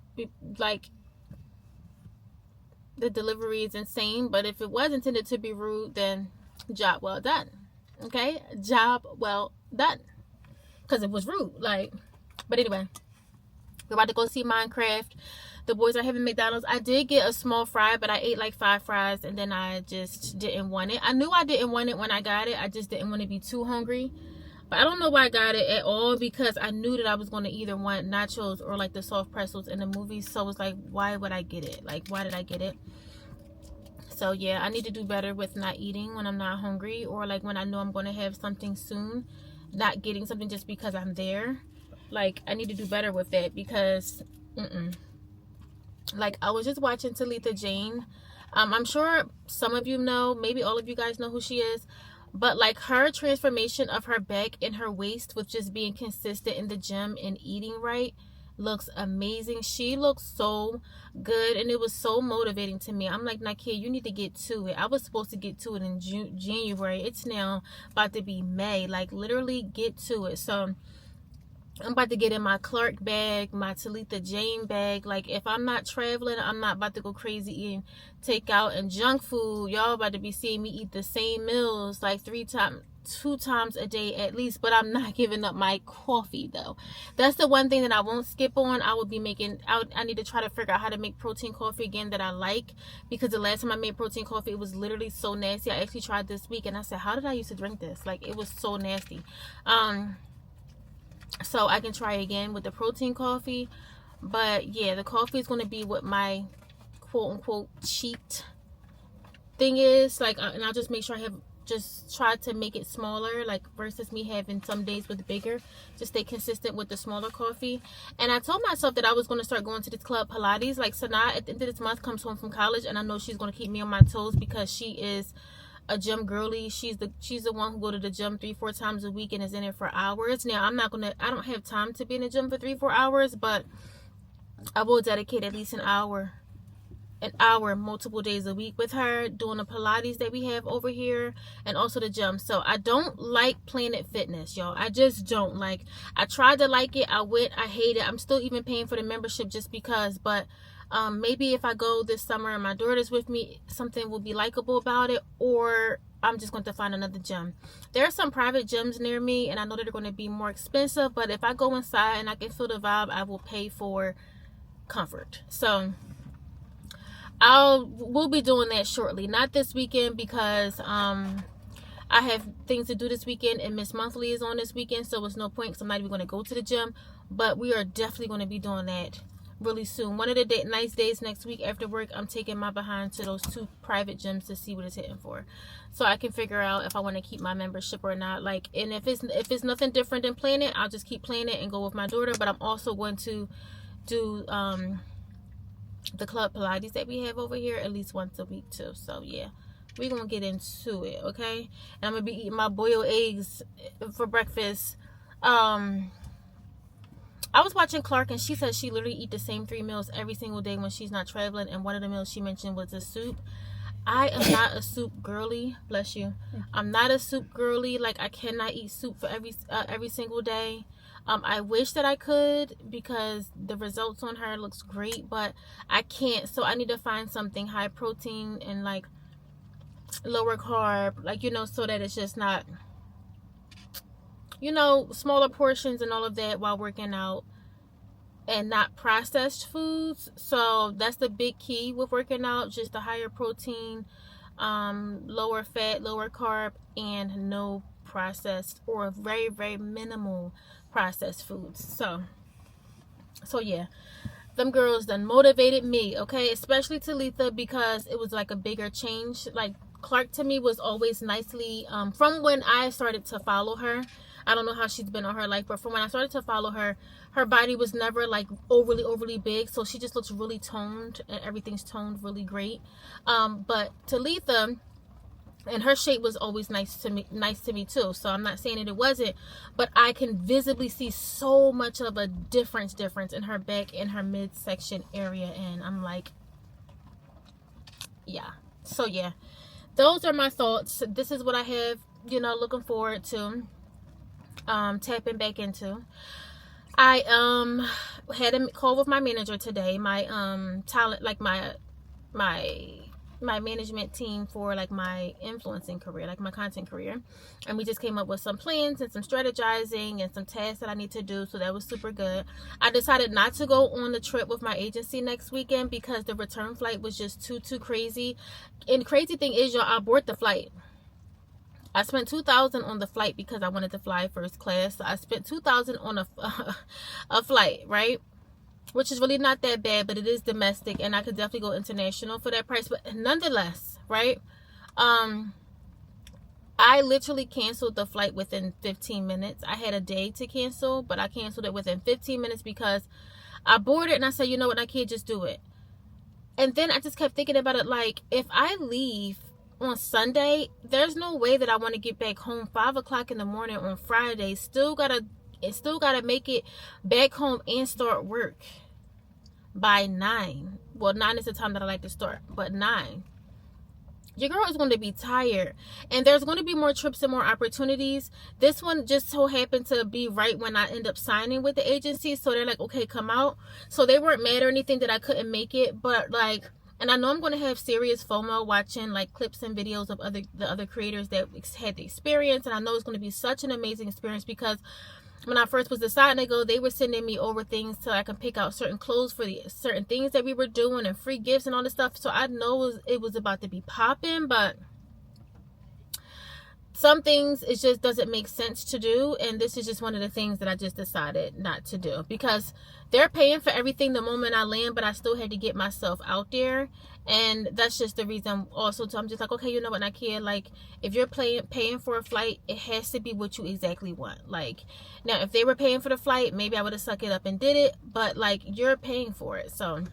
A: delivery is insane. But if it was intended to be rude, then job well done. Okay, job well done, because it was rude. Like, but anyway, we're about to go see Minecraft. The boys are having McDonald's. I did get a small fry, but I ate like 5 fries, and then I just didn't want it. I knew I didn't want it when I got it. I just didn't want to be too hungry. But I don't know why I got it at all, because I knew that I was going to either want nachos or like the soft pretzels in the movie. So it's like, why would I get it? Like, why did I get it? So yeah, I need to do better with not eating when I'm not hungry, or like when I know I'm going to have something soon, not getting something just because I'm there. Like, I need to do better with that, because like, I was just watching Talitha Jane. I'm sure some of you know, maybe all of you guys know who she is. But like, her transformation of her back and her waist with just being consistent in the gym and eating right looks amazing. She looks so good, and it was so motivating to me. I'm like, Nakiah, you need to get to it. I was supposed to get to it in January. It's now about to be May. Like, literally get to it. So I'm about to get in my Clark bag, my Talitha Jane bag. Like, if I'm not traveling, I'm not about to go crazy eating takeout and junk food. Y'all about to be seeing me eat the same meals like 2 times a day at least. But I'm not giving up my coffee, though. That's the one thing that I won't skip on. I will be making out. I need to try to figure out how to make protein coffee again that I like, because the last time I made protein coffee, it was literally so nasty. I actually tried this week, and I said, how did I used to drink this? Like, it was so nasty. So I can try again with the protein coffee. But yeah, the coffee is going to be what my quote unquote cheat thing is. Like, and I'll just make sure I have just try to make it smaller, like, versus me having some days with bigger. Just stay consistent with the smaller coffee. And I told myself that I was going to start going to this club Pilates. Like, Sanaa at the end of this month comes home from college, and I know she's going to keep me on my toes, because she is a gym girly. She's the one who go to the gym 3-4 times a week and is in it for hours. Now, I don't have time to be in the gym for 3-4 hours, but I will dedicate at least an hour multiple days a week with her, doing the Pilates that we have over here, and also the gym. So I don't like Planet Fitness, y'all. I just don't. Like, I tried to like it, I went, I hate it. I'm still even paying for the membership just because. But maybe if I go this summer and my daughter's with me, something will be likable about it, or I'm just going to find another gym. There are some private gyms near me, and I know that they're going to be more expensive, but if I go inside and I can feel the vibe, I will pay for comfort. So we'll be doing that shortly. Not this weekend, because I have things to do this weekend, and Miss Monthly is on this weekend, so it's no point, because I'm not even going to go to the gym. But we are definitely going to be doing that really soon. One of the nice days next week after work, I'm taking my behind to those 2 private gyms to see what it's hitting for, so I can figure out if I want to keep my membership or not. Like, and if it's nothing different than Planet, I'll just keep playing it and go with my daughter. But I'm also going to do the club Pilates that we have over here at least once a week too. So yeah, we're gonna get into it, okay? And I'm gonna be eating my boiled eggs for breakfast. I was watching Clark, and she said she literally eat the same 3 meals every single day when she's not traveling, and one of the meals she mentioned was a soup. I am not a soup girly. Bless you. I'm not a soup girly. Like, I cannot eat soup for every single day. I wish that I could, because the results on her looks great, but I can't. So I need to find something high protein and like lower carb, like, so that it's just not, smaller portions and all of that while working out. and not processed foods. So that's the big key with working out, just the higher protein, lower fat, lower carb, and no processed or very, very minimal processed foods. So yeah, them girls done motivated me, okay, especially Talitha, because it was like a bigger change. Like, Clark to me was always nicely, from when I started to follow her. I don't know how she's been all her life, but from when I started to follow her, her body was never like overly big, so she just looks really toned, and everything's toned really great. But Talitha, and her shape was always nice to me too, so I'm not saying that it wasn't, but I can visibly see so much of a difference in her back and her midsection area, and I'm like, yeah. So yeah, those are my thoughts. This is what I have, you know, looking forward to tapping back into. I had a call with my manager today, my talent, like my management team for like my influencing career, like my content career, and we just came up with some plans and some strategizing and some tasks that I need to do. So that was super good. I decided not to go on the trip with my agency next weekend because the return flight was just too crazy. And the crazy thing is, y'all, I bought the flight. I spent $2,000 on the flight because I wanted to fly first class. So I spent $2,000 on a flight, right? Which is really not that bad, but it is domestic, and I could definitely go international for that price. But nonetheless, right? I literally canceled the flight within 15 minutes. I had a day to cancel, but I canceled it within 15 minutes because I boarded and I said, you know what, I can't just do it. And then I just kept thinking about it, like, if I leave on Sunday, there's no way that I want to get back home 5 o'clock in the morning on Friday. Still gotta make it back home and start work by 9. Well, 9 is the time that I like to start, but 9. Your girl is going to be tired, and there's going to be more trips and more opportunities. This one just so happened to be right when I end up signing with the agency, so they're like, okay, come out. So they weren't mad or anything that I couldn't make it, but like, and I know I'm going to have serious FOMO watching like clips and videos of the other creators that had the experience, and I know it's going to be such an amazing experience because when I first was deciding to go, they were sending me over things so I can pick out certain clothes for the certain things that we were doing and free gifts and all this stuff. So I know it was about to be popping, but some things it just doesn't make sense to do, and this is just one of the things that I just decided not to do because they're paying for everything the moment I land, but I still had to get myself out there, and that's just the reason also. So I'm just like, okay, you know what, Nakiah, like, if you're paying for a flight, it has to be what you exactly want. Like, now if they were paying for the flight, maybe I would have sucked it up and did it, but like, you're paying for it. So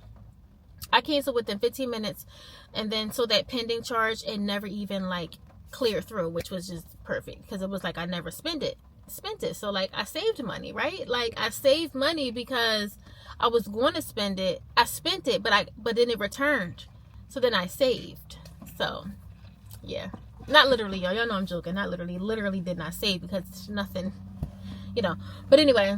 A: I canceled within 15 minutes, and then so that pending charge, it never even like clear through, which was just perfect because it was like I never spent it. So like I saved money, right? Like I saved money because I was going to spend it. I spent it, but then it returned. So then I saved. So yeah, not literally, y'all know I'm joking. Not literally did not save because it's nothing, you know. But anyway,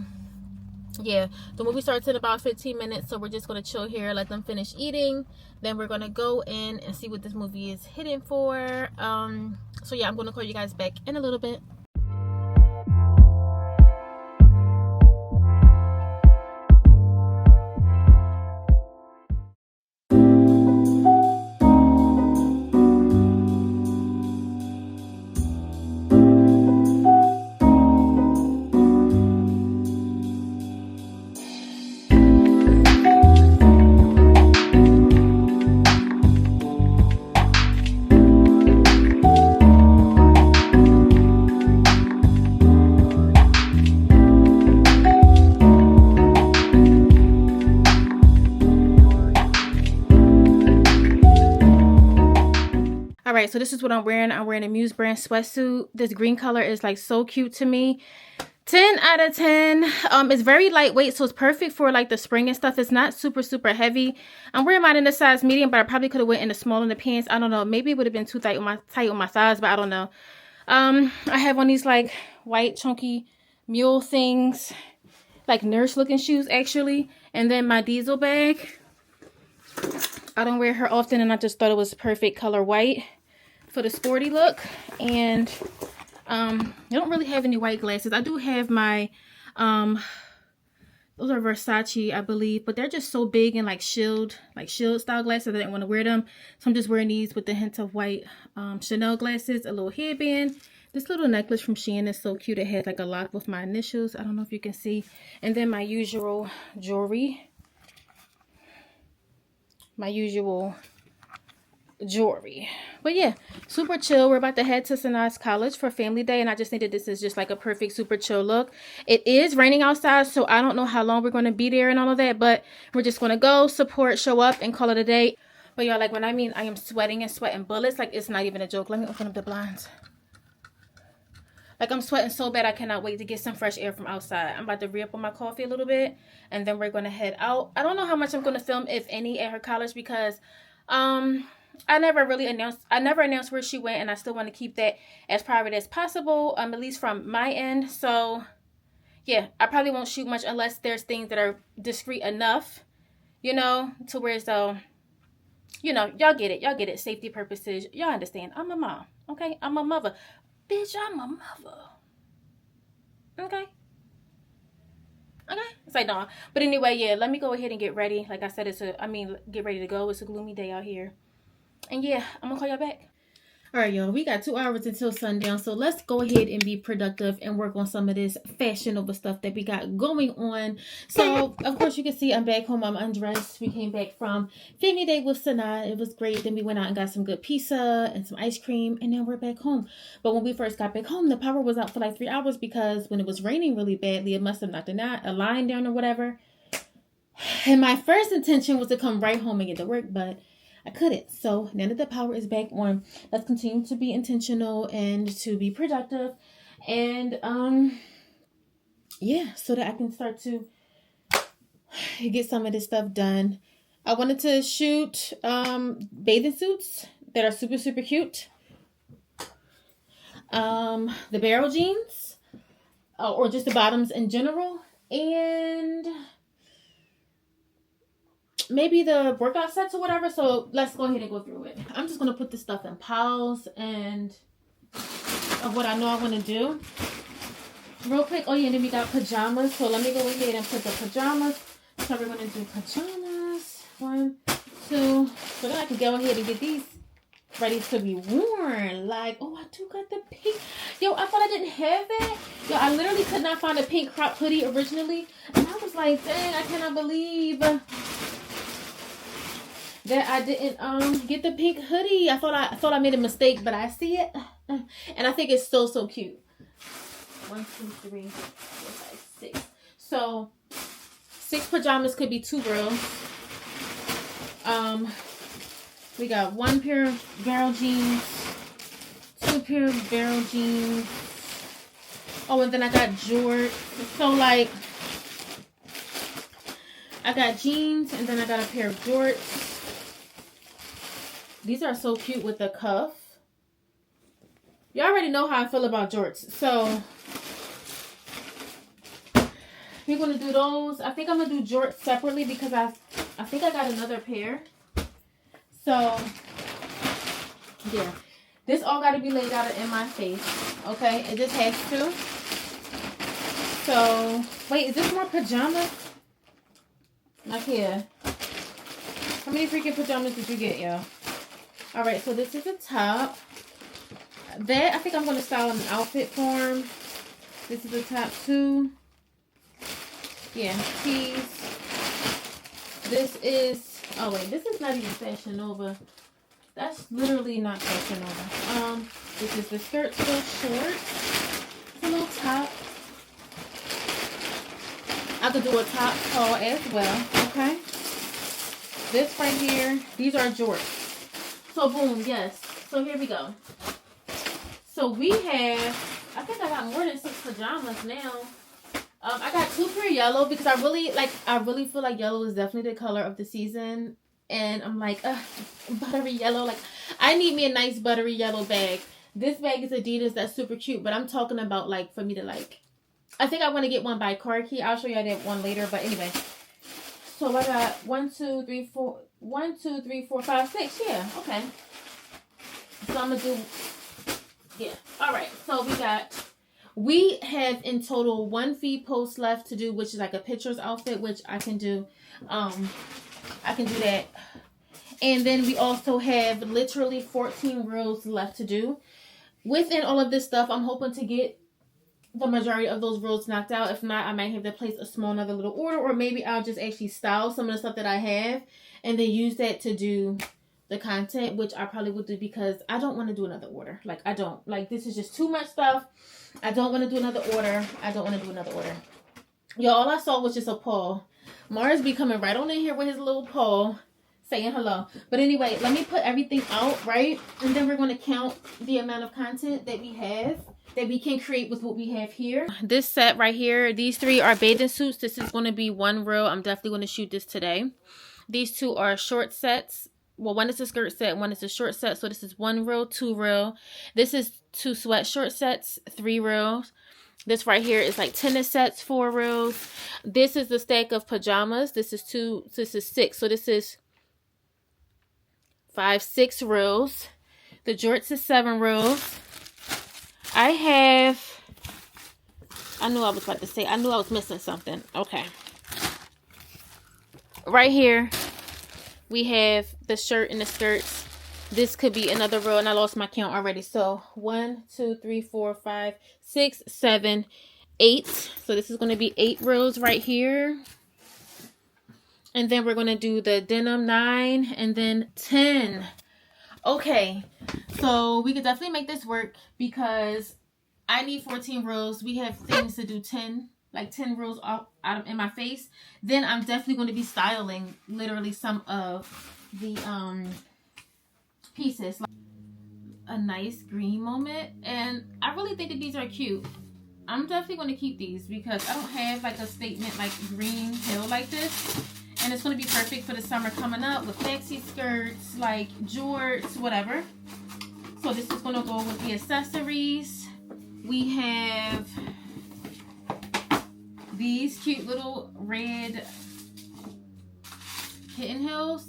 A: yeah, the movie starts in about 15 minutes, so we're just gonna chill here, let them finish eating, then we're gonna go in and see what this movie is hitting for. So yeah, I'm gonna call you guys back in a little bit. All right, so this is what I'm wearing. I'm wearing a Muse brand sweatsuit. This green color is like so cute to me. 10 out of 10. It's very lightweight, so it's perfect for like the spring and stuff. It's not super heavy. I'm wearing mine in a size medium, but I probably could have went in the small in the pants. I don't know. Maybe it would have been too tight on my thighs, but I don't know. I have on these like white chunky mule things, like nurse looking shoes actually, and then my Diesel bag. I don't wear her often, and I just thought it was perfect color white for the sporty look. And I don't really have any white glasses. I do have my Those are Versace, I believe, but they're just so big and like shield style glasses. I didn't want to wear them, so I'm just wearing these with the hint of white Chanel glasses, a little headband. This little necklace from Shein is so cute. It has like a lock with my initials. I don't know if you can see. And then my usual jewelry. But yeah, super chill. We're about to head to Sanai's college for family day, and I just think that this is just like a perfect super chill look. It is raining outside, so I don't know how long we're going to be there and all of that, but we're just going to go support, show up, and call it a day. But y'all, like, when I mean I am sweating and sweating bullets, like, it's not even a joke. Let me open up the blinds. Like, I'm sweating so bad, I cannot wait to get some fresh air from outside. I'm about to re-up on my coffee a little bit, and then we're going to head out. I don't know how much I'm going to film, if any, at her college, because I never announced where she went, and I still want to keep that as private as possible, at least from my end. So yeah, I probably won't shoot much unless there's things that are discreet enough, you know, to where so, you know, y'all get it, safety purposes, y'all understand. I'm a mom, okay? I'm a mother, bitch. I'm a mother, okay? It's like, no. But anyway, yeah, let me go ahead and get ready. Like I said, get ready to go. It's a gloomy day out here. And yeah, I'm gonna call y'all back. All right, y'all, we got 2 hours until sundown, so let's go ahead and be productive and work on some of this Fashion Nova stuff that we got going on. So, of course, you can see I'm back home. I'm undressed. We came back from family day with Sanaa. It was great. Then we went out and got some good pizza and some ice cream, and now we're back home. But when we first got back home, the power was out for like 3 hours because when it was raining really badly, it must have knocked a line down or whatever. And my first intention was to come right home and get to work, but I couldn't. So now that the power is back on, let's continue to be intentional and to be productive. And yeah, so that I can start to get some of this stuff done. I wanted to shoot bathing suits that are super, super cute. The barrel jeans, or just the bottoms in general. And maybe the workout sets or whatever. So let's go ahead and go through it. I'm just going to put this stuff in piles and of what I know I want to do real quick. Oh yeah, and then we got pajamas. So let me go ahead and put the pajamas. So we're going to do pajamas. 1, 2. So then I can go ahead and get these ready to be worn. Like, oh, I do got the pink. Yo, I thought I didn't have it. Yo, I literally could not find a pink crop hoodie originally. And I was like, dang, I cannot believe that I didn't get the pink hoodie. I thought I made a mistake, but I see it, and I think it's so cute. 1, 2, 3, 4, 5, 6. So 6 pajamas could be 2 girls. We got 1 pair of barrel jeans, 2 pair of barrel jeans. Oh, and then I got jorts. So like, I got jeans, and then I got a pair of jorts. These are so cute with the cuff. You already know how I feel about jorts. So we're going to do those. I think I'm going to do jorts separately because I think I got another pair. So yeah. This all got to be laid out in my face. Okay? It just has to. So, wait, is this more pajamas? Nakiah. How many freaking pajamas did you get, y'all? Alright, so this is the top. That, I think I'm going to style in an outfit form. This is the top 2. Yeah, keys. This is, oh wait, this is not even Fashion Nova. That's literally not Fashion Nova. This is the skirt, still short. It's a little top. I could do a top haul as well, okay? This right here, these are jorts. So boom, yes. So here we go. So we have, I think I got more than 6 pajamas now. I got 2 pure yellow because I really feel like yellow is definitely the color of the season. And I'm like, buttery yellow. Like, I need me a nice buttery yellow bag. This bag is Adidas. That's super cute. But I'm talking about, like, for me to, like, I think I want to get one by Car Key. I'll show you that one later. But anyway. So I got 1, 2, 3, 4. 1, 2, 3, 4, 5, 6. Yeah, okay. So I'm going to do, yeah. All right. So we got, we have in total 1 feed post left to do, which is like a pictures outfit, which I can do. I can do that. And then we also have literally 14 reels left to do. Within all of this stuff, I'm hoping to get the majority of those reels knocked out. If not, I might have to place a small another little order, or maybe I'll just actually style some of the stuff that I have and then use that to do the content, which I probably would do because I don't want to do another order. Like, I don't. Like, this is just too much stuff. I don't want to do another order. Yo, all I saw was just a paw. Mars be coming right on in here with his little paw saying hello. But anyway, let me put everything out, right? And then we're going to count the amount of content that we have, that we can create with what we have here. This set right here, these 3 are bathing suits. This is going to be 1 reel. I'm definitely going to shoot this today. These 2 are short sets. Well, one is a skirt set, one is a short set. So this is 1 reel, 2 reel. This is 2 sweat short sets, 3 reels. This right here is like tennis sets, 4 reels. This is the stack of pajamas. This is 6. So this is 5, 6 reels. The jorts is 7 reels. I knew I was missing something. Okay. Right here, we have the shirt and the skirts. This could be another row, and I lost my count already. So 1, 2, 3, 4, 5, 6, 7, 8. So this is going to be 8 rows right here. And then we're going to do the denim 9 and then 10. Okay, so we could definitely make this work because I need 14 rows. We have things to do 10 rows out in my face. Then I'm definitely going to be styling literally some of the pieces. Like a nice green moment, and I really think that these are cute. I'm definitely going to keep these because I don't have like a statement like green hill like this. And it's going to be perfect for the summer coming up with maxi skirts, like jorts, whatever. So this is going to go with the accessories. We have these cute little red kitten heels.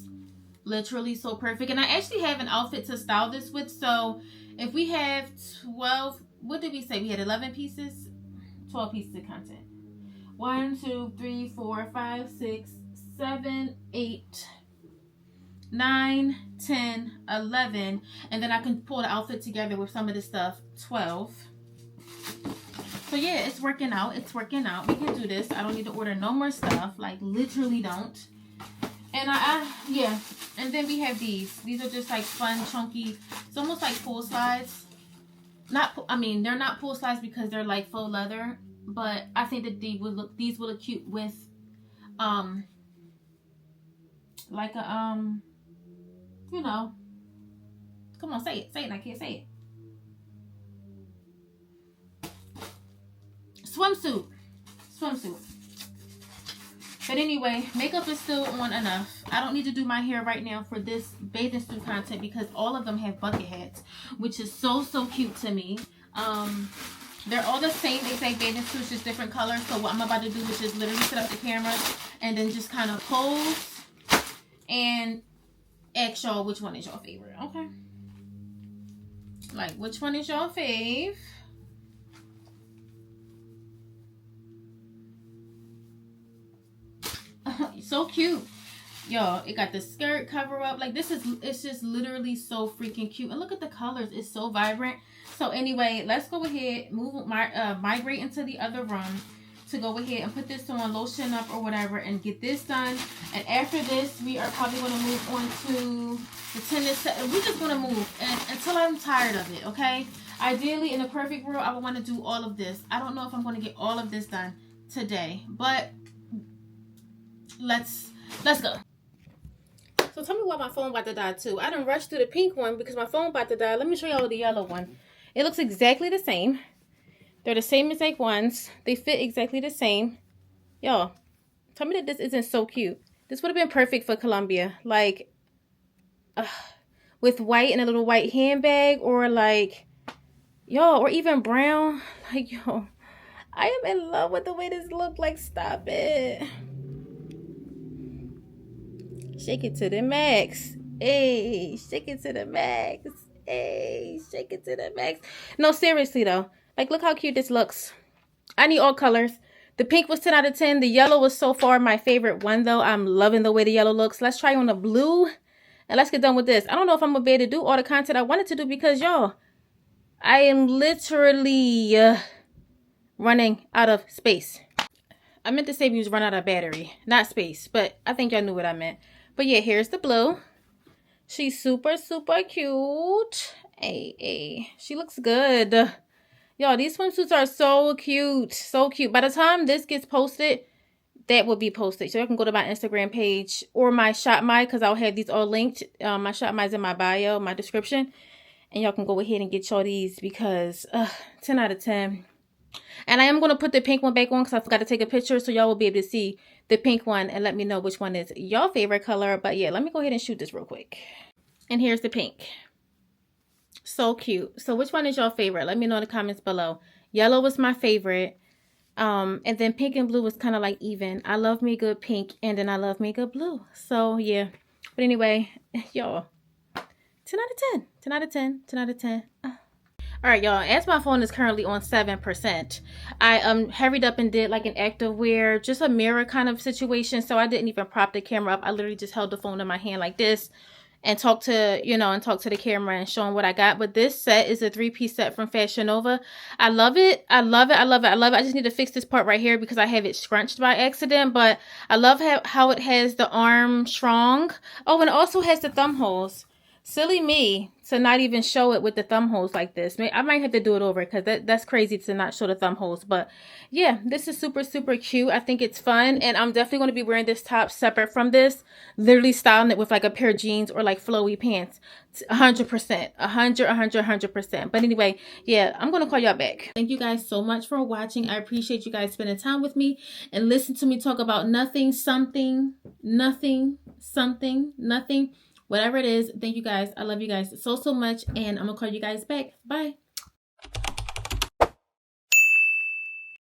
A: Literally so perfect. And I actually have an outfit to style this with. So if we have 12, what did we say? We had 11 pieces? 12 pieces of content. 1, 2, 3, 4, 5, 6, 7, 8, 9, 10, 11, and then I can pull the outfit together with some of this stuff. 12. So yeah, it's working out. We can do this. I don't need to order no more stuff. Like, literally don't. And yeah. And then we have these. These are just like fun, chunky. It's almost like pool slides. They're not pool slides because they're like faux leather. But I think that these will look cute with like a you know, come on, say it, and I can't say it. Swimsuit. But anyway, makeup is still on enough. I don't need to do my hair right now for this bathing suit content because all of them have bucket hats, which is so cute to me. They're all the same exact bathing suits, just different colors. So what I'm about to do is just literally set up the camera and then just kind of pose and ask y'all which one is your favorite, okay? Like, which one is your fave? So cute. Y'all, it got the skirt cover up. Like, it's just literally so freaking cute. And look at the colors. It's so vibrant. So anyway, let's go ahead, migrate into the other room to go ahead and put this on, lotion up or whatever, and get this done. And after this, we are probably going to move on to the tennis set. We're just going to move until I'm tired of it, okay? Ideally, in a perfect world, I would want to do all of this. I don't know if I'm going to get all of this done today, but let's go. So tell me why my phone about to die too. I done rushed through the pink one because my phone about to die. Let me show y'all the yellow one. It looks exactly the same. They're the same exact ones. They fit exactly the same. Y'all, tell me that this isn't so cute. This would have been perfect for Columbia. Like, with white and a little white handbag, or like, y'all, or even brown. Like, yo, I am in love with the way this look. Like, stop it. Shake it to the max. Hey, shake it to the max. Hey, shake it to the max. No, seriously though. Like, look how cute this looks. I need all colors. The pink was 10 out of 10. The yellow was so far my favorite one, though. I'm loving the way the yellow looks. Let's try on the blue, and let's get done with this. I don't know if I'm going to be able to do all the content I wanted to do because, y'all, I am literally running out of space. I meant to say we was run out of battery, not space, but I think y'all knew what I meant. But yeah, here's the blue. She's super, super cute. Hey, she looks good. Y'all, these swimsuits are so cute. So cute. By the time this gets posted, that will be posted. So you can go to my Instagram page or my ShopMy, because I'll have these all linked. My ShopMy is in my bio, my description. And y'all can go ahead and get y'all these because 10 out of 10. And I am going to put the pink one back on because I forgot to take a picture. So y'all will be able to see the pink one and let me know which one is your favorite color. But yeah, let me go ahead and shoot this real quick. And here's the pink. So cute. So which one is your favorite? Let me know in the comments below. Yellow was my favorite. And then pink and blue was kind of like even. I love me good pink and then I love me good blue. So yeah. But anyway, y'all, 10 out of 10. 10 out of 10. 10 out of 10. All right, y'all, as my phone is currently on 7%, I hurried up and did like an active wear, just a mirror kind of situation. So I didn't even prop the camera up. I literally just held the phone in my hand like this and talk to, talk to the camera and show them what I got. But this set is a 3-piece set from Fashion Nova. I love it. I love it. I love it. I love it. I just need to fix this part right here because I have it scrunched by accident. But I love how it has the arm strong. Oh, and it also has the thumb holes. Silly me to not even show it with the thumb holes like this. I might have to do it over because that's crazy to not show the thumb holes. But yeah, this is super, super cute. I think it's fun. And I'm definitely going to be wearing this top separate from this. Literally styling it with like a pair of jeans or like flowy pants. 100%. 100%. But anyway, yeah, I'm going to call y'all back. Thank you guys so much for watching. I appreciate you guys spending time with me and listen to me talk about nothing, something, nothing, something, nothing. Whatever it is, thank you guys. I love you guys so, so much. And I'm going to call you guys back. Bye.